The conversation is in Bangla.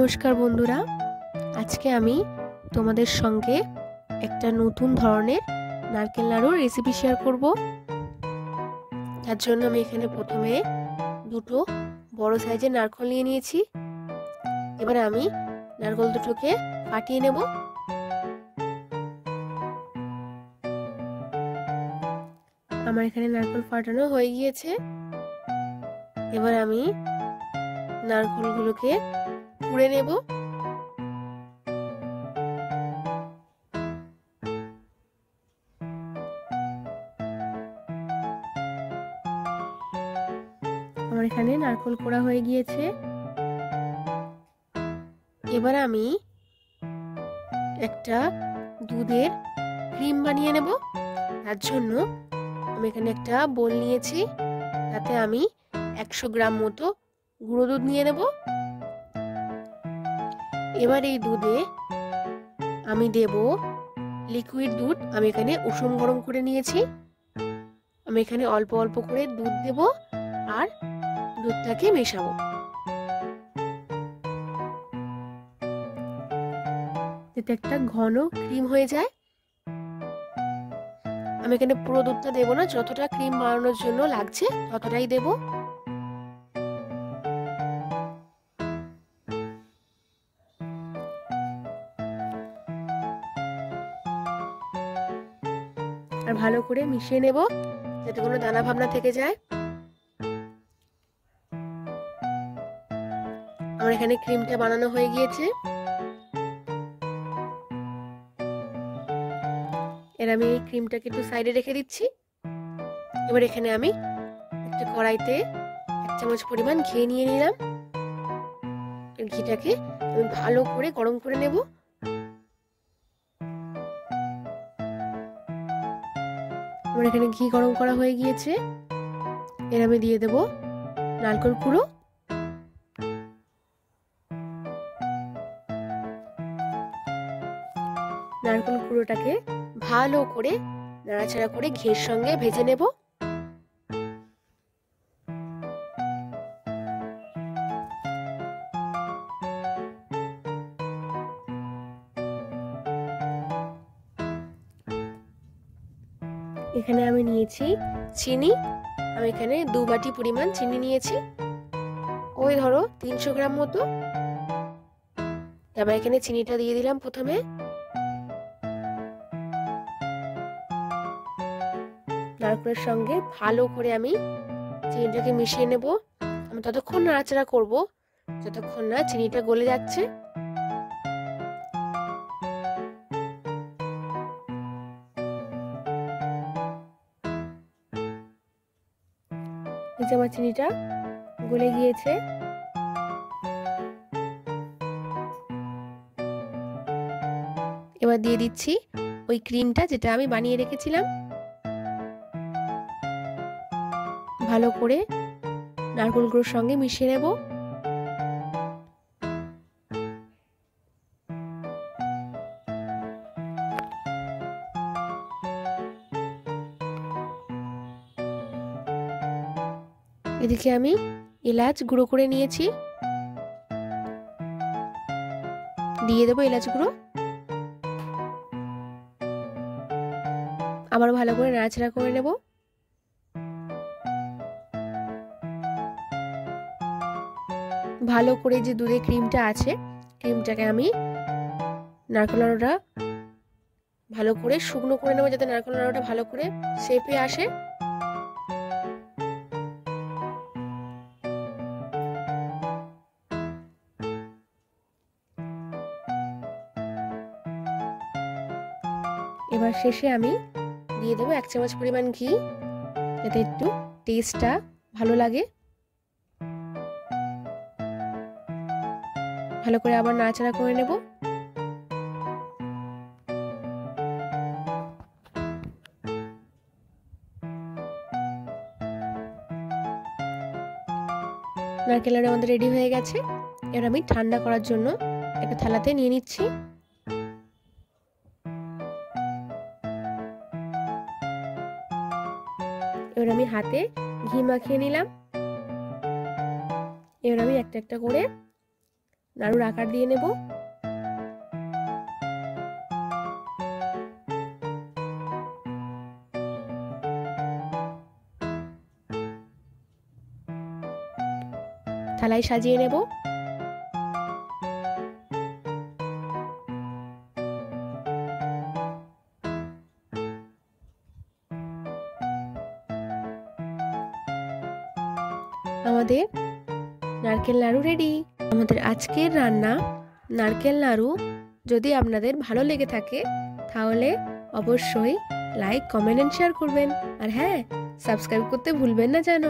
নমস্কার বন্ধুরা, আজকে আমি তোমাদের সঙ্গে একটা নতুন ধরনের নারকেল নাড়ুর রেসিপি শেয়ার করব। তার জন্য আমি এখানে প্রথমে দুটো বড় সাইজের নারকেল নিয়ে নিয়েছি। এবার আমি নারকেল দুটোকে ফাটিয়ে নেব। আমার এখানে নারকেল ফাটানো হয়ে গিয়েছে। এবার আমি নারকেলগুলোকে কুড়ে নেব। আমার এখানে নারকেল কোড়া হয়ে গিয়েছে। এবার আমি একটা দুধের ক্রিম বানিয়ে নেব। তার জন্য আমি এখানে একটা বোল নিয়েছি, তাতে আমি 100 গ্রাম মতো গুঁড়ো দুধ নিয়ে নেব। এবার এই দুধে আমি দেব লিকুইড দুধ। আমি এখানে উষুম গরম করে নিয়েছি। আমি এখানে অল্প অল্প করে দুধ দেব আর দুধটাকে মেশাবো। যাতে একটা ঘন ক্রিম হয়ে যায়। আমি এখানে পুরো দুধটা দেবো না, যতটা ক্রিম বানানোর জন্য লাগছে ততটাই দেব। আর ভালো করে মিশিয়ে নেব যাতে কোনো দানা ভাব না থেকে যায়। আমার এখানে ক্রিমটা বানানো হয়ে গিয়েছে। এর আমি এই ক্রিমটাকে একটু সাইডে রেখে দিচ্ছি। এবার এখানে আমি একটা কড়াইতে 1 চামচ পরিমাণ ঘি নিয়ে নিলাম। ঘিটাকে আমি ভালো করে গরম করে নেব। আমার এখানে ঘি গরম করা হয়ে গিয়েছে। এর আমি দিয়ে দেব নারকেল কুড়ো। নারকেল কুড়োটাকে ভালো করে নাড়াচাড়া করে ঘিয়ের সঙ্গে ভেজে নেব। এখানে আমি নিয়েছি চিনি। আমি এখানে 2 বাটি পরিমাণ চিনি নিয়েছি, ওই ধরো 300 গ্রাম মতো। তারপর এখানে চিনিটা দিয়ে দিলাম প্রথমে। নারকেলের সঙ্গে ভালো করে আমি চিনিটাকে মিশিয়ে নেব। আমি ততক্ষণ নাড়াচাড়া করব যতক্ষণ না চিনিটা গলে যাচ্ছে। এই যে আমার চিনিটা গলে গিয়েছে। এবার দিয়ে দিচ্ছি ওই ক্রিমটা যেটা আমি বানিয়ে রেখেছিলাম। ভালো করে নারকেলগুলোর সঙ্গে মিশিয়ে নেব। এদিকে আমি এলাচ গুঁড়ো করে নিয়েছি, দিয়ে দেবো এলাচ গুঁড়ো। আবার ভালো করে নাড়াচাড়া করে নেব। ভালো করে যে দুধের ক্রিমটা আছে, ক্রিমটাকে আমি নারকেল নাড়ুটা ভালো করে শুকনো করে নেব যাতে নারকেল নাড়ুটা ভালো করে শেপে আসে। এবার শেষে আমি দিয়ে দেবো 1 চামচ পরিমাণ ঘি, যাতে একটু টেস্টটা ভালো লাগে। ভালো করে আবার নাড়াচাড়া করে নেব। নারকেল নাড়ু আমাদের রেডি হয়ে গেছে। এবার আমি ঠান্ডা করার জন্য একটা থালাতে নিয়ে নিচ্ছি। এবার আমি হাতে ঘি মাখিয়ে নিলাম। এবার আমি একটা একটা করে নাড়ুর আকার দিয়ে নেব। থালায় সাজিয়ে নেব। আমাদের নারকেল নাড়ু রেডি। আমাদের আজকের রান্না নারকেল নাড়ু যদি আপনাদের ভালো লেগে থাকে তাহলে অবশ্যই লাইক, কমেন্ট এন্ড শেয়ার করবেন। আর হ্যাঁ, সাবস্ক্রাইব করতে ভুলবেন না যেন।